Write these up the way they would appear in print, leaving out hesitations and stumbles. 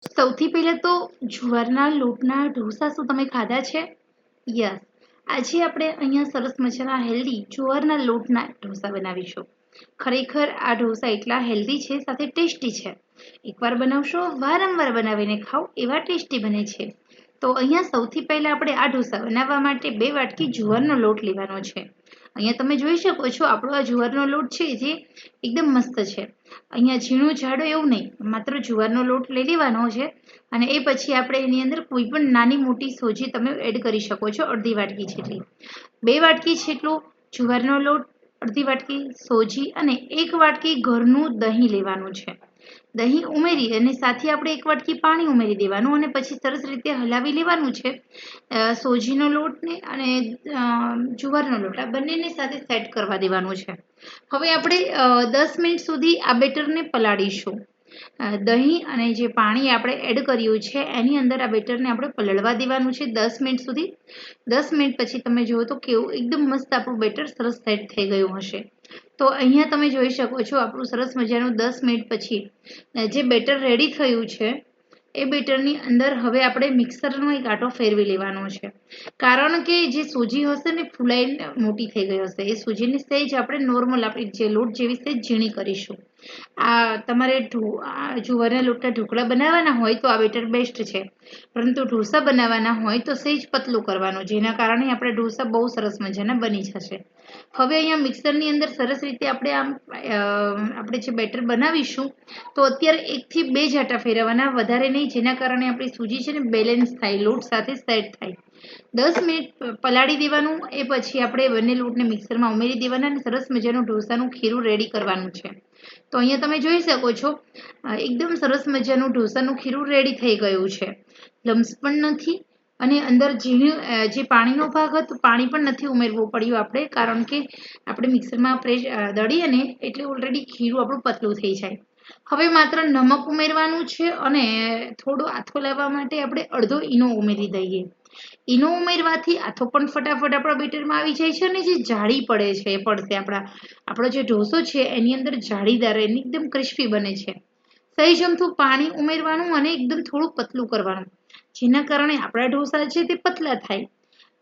સૌથી પહેલા તો જુવારના લોટના ઢોસા શું તમે ખાધા છે? યસ. આજે આપણે અહીંયા સરસ મજાના હેલ્ધી જુવારના લોટના ઢોસા બનાવીશું. ખરેખર આ ઢોસા એટલા હેલ્ધી છે સાથે ટેસ્ટી છે. એકવાર બનાવશો વારંવાર બનાવીને ખાઓ એવા ટેસ્ટી બને છે. તો અહીંયા સૌથી પહેલા આપણે આ ઢોસા બનાવવા માટે 2 વાટકી જુવારનો લોટ લેવાનો છે. અહીંયા તમે જોઈ શકો છો આપણો આ જુવારનો લોટ છે જે એકદમ મસ્ત છે. અહીંયા ઝીણું જાડો એવું નહીં, માત્ર જુવારનો લોટ લઈ લેવાનો છે અને એ પછી આપણે એની અંદર કોઈ પણ નાની મોટી સોજી તમે એડ કરી શકો છો, અડધી વાટકી જેટલી. 2 વાટકી જેટલો જુવારનો લોટ, અડધી વાટકી સોજી અને 1 વાટકી ઘરનું દહીં લેવાનું છે. દહીં ઉમેરી અને સાથે આપણે 1 વાટકી પાણી ઉમેરી દેવાનું અને પછી સરસ રીતે હલાવી લેવાનું છે. સોજીનો લોટ ને અને જુવારનો લોટ આ બંનેને સાથે સેટ કરવા દેવાનું છે. હવે આપણે 10 મિનિટ સુધી આ બેટરને પલાળીશું. દહીં અને જે પાણી આપણે એડ કર્યું છે એની અંદર આ બેટરને આપણે પલળવા દેવાનું છે 10 મિનિટ સુધી. 10 મિનિટ પછી તમે જુઓ તો કેવું એકદમ મસ્ત આપણું બેટર સરસ સેટ થઈ ગયું હશે. તો અહીંયા તમે જોઈ શકો છો આપણું સરસ મજાનું 10 મિનિટ પછી જે બેટર રેડી થયું છે એ બેટરની અંદર હવે આપણે મિક્સરનો એક આંટો ફેરવી લેવાનો છે. કારણ કે જે સૂજી હશે ને ફૂલાઈને મોટી થઈ ગઈ હશે, એ સૂજીની સહેજ આપણે નોર્મલ આપણી જે લોટ જેવી સહેજ ઝીણી કરીશું. તમારે જુવારના લોટના ઢોકળા બનાવવાના હોય તો આ બેટર બેસ્ટ છે, પરંતુ ઢોસા બનાવવાના હોય તો સહેજ પતલું કરવાનું, જેના કારણે આપણે ઢોસા બહુ સરસ મજાના બની જશે. હવે અહીંયા મિક્સરની અંદર સરસ રીતે આપણે જે બેટર બનાવીશું તો અત્યારે 1 થી 2 ઝાટા ફેરવવાના, વધારે નહીં, જેના કારણે આપણી સૂજી છે ને બેલેન્સ થાય, લોટ સાથે સેટ થાય. 10 મિનિટ પલાળી દેવાનું. એ પછી આપણે બંને લોટને મિક્સરમાં ઉમેરી દેવાના અને સરસ મજાનું ઢોસાનું ખીરું રેડી કરવાનું છે. તો અહીંયા તમે જોઈ શકો છો એકદમ સરસ મજાનું ઢોસાનું ખીરું રેડી થઈ ગયું છે. લમ્સ પણ નથી અને અંદર જે પાણીનો ભાગ હતો પાણી પણ નથી ઉમેરવું પડ્યું આપણે, કારણ કે આપણે મિક્સરમાં દળીએ ને એટલે ઓલરેડી ખીરું આપણું પતલું થઈ જાય. હવે માત્ર નમક ઉમેરવાનું છે અને થોડો આથો લાવવા માટે આપણે અડધો ઈનો ઉમેરી દઈએ. ઈનો ઉમેરવાથી આથો પણ ફટાફટ આપણા બેટરમાં આવી જાય છે અને જે જાળી પડે છે એ પડશે. આપણો જે ઢોસો છે એની અંદર જાળીદાર, એની એકદમ ક્રિસ્પી બને છે. સહેજ અમથું પાણી ઉમેરવાનું અને એકદમ થોડું પતલું કરવાનું, જેના કારણે આપણા ઢોસા છે તે પતલા થાય.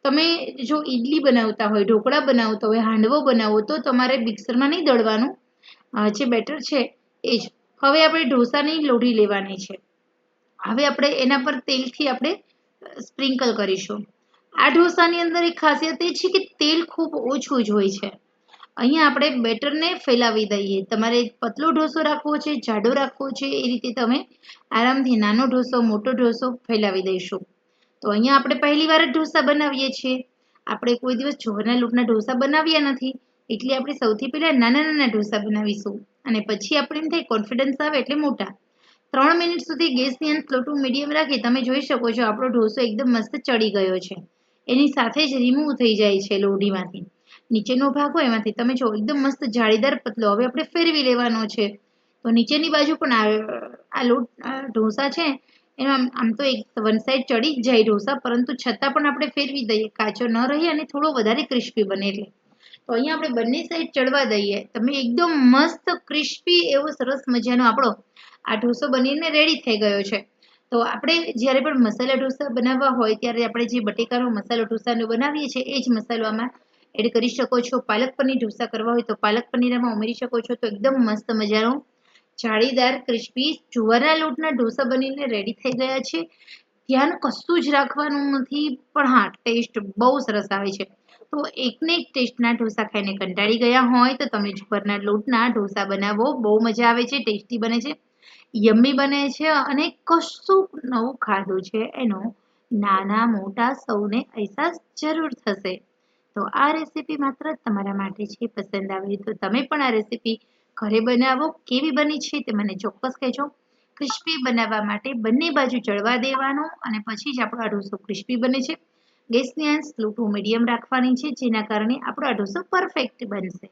તમે જો ઈડલી બનાવતા હોય, ઢોકળા બનાવતા હોય, હાંડવો બનાવો તો તમારે મિક્સરમાં નહીં દળવાનું, જે બેટર છે એ જ. હવે આપણે ઢોસાની લોઢી લેવાની છે. હવે આપણે એના પર તેલથી આપણે સ્પ્રિંકલ કરીશું. આ ઢોસાની અંદર એક ખાસિયત એ છે કે તેલ ખૂબ ઓછું જ હોય છે. અહીંયા આપણે બેટરને ફેલાવી દઈએ. તમારે પતલો ઢોસો રાખવો છે, જાડો રાખવો છે, એ રીતે તમે આરામથી નાનો ઢોસો, મોટો ઢોસો ફેલાવી દઈશું. તો અહીંયા આપણે પહેલી વાર જ ઢોસા બનાવીએ છીએ. આપણે કોઈ દિવસ જુવારના લોટના ઢોસા બનાવ્યા નથી, એટલે આપણે સૌથી પહેલાં નાના નાના ઢોસા બનાવીશું અને પછી આપણે એમ થાય કોન્ફિડન્સ આવે એટલે મોટા. 3 મિનિટ સુધી ગેસની અંદર સ્લો ટુ મીડિયમ રાખી તમે જોઈ શકો છો આપણો ઢોસો એકદમ મસ્ત ચડી ગયો છે. એની સાથે જ રિમૂવ થઈ જાય છે લોઢીમાંથી. નીચેનો ભાગ હોય એમાંથી તમે જો એકદમ મસ્ત જાળીદાર પતલો. હવે આપણે ફેરવી લેવાનો છે. તો નીચેની બાજુ પણ આ લોટ ઢોસા છે એમાં આમ તો વન સાઈડ ચડી જ જાય ઢોસા, પરંતુ છતાં પણ આપણે ફેરવી દઈએ, કાચો ન રહે અને થોડો વધારે ક્રિસ્પી બને એટલે. તો અહીંયા આપણે બંને સાઈડ ચડવા દઈએ. તમે એકદમ મસ્ત ક્રિસ્પી એવો સરસ મજાનો આપણો આ ઢોસો બનીને રેડી થઈ ગયો છે. તો આપણે જ્યારે પણ મસાલા ઢોસા બનાવવા હોય ત્યારે આપણે જે બટેકાનો મસાલો ઢોસાનો બનાવીએ છીએ એ જ મસાલો આમાં એડ કરી શકો છો. પાલક પનીર ઢોસા કરવા હોય તો પાલક પનીર આમાં ઉમેરી શકો છો. તો એકદમ મસ્ત મજાનો જાળીદાર ક્રિસ્પી જુવારના લોટના ઢોસા બનીને રેડી થઈ ગયા છે. ધ્યાન કશું જ રાખવાનું નથી, પણ હા ટેસ્ટ બહુ સરસ આવે છે. તો એકને એક ટેસ્ટના ઢોસા ખાઈને કંટાળી ગયા હોય તો તમે જુવારના લોટના ઢોસા બનાવો, બહુ મજા આવે છે, ટેસ્ટી બને છે, યમ્મી બને છે અને કશું નવું ખાધું છે એનો નાના મોટા સૌને અહેસાસ જરૂર થશે. તો આ રેસીપી માત્ર તમારા માટે છે. પસંદ આવે તો તમે પણ આ રેસીપી ઘરે બનાવો. કેવી બની છે તે મને ચોક્કસ કહેજો. ક્રિસ્પી બનાવવા માટે બંને બાજુ ચડવા દેવાનો અને પછી જ આપણો આ ઢોસો ક્રિસ્પી બને છે. ગેસની આંચ સ્લો ટુ મીડિયમ રાખવાની છે, જેના કારણે આપણો આ ઢોસો પરફેક્ટ બનશે.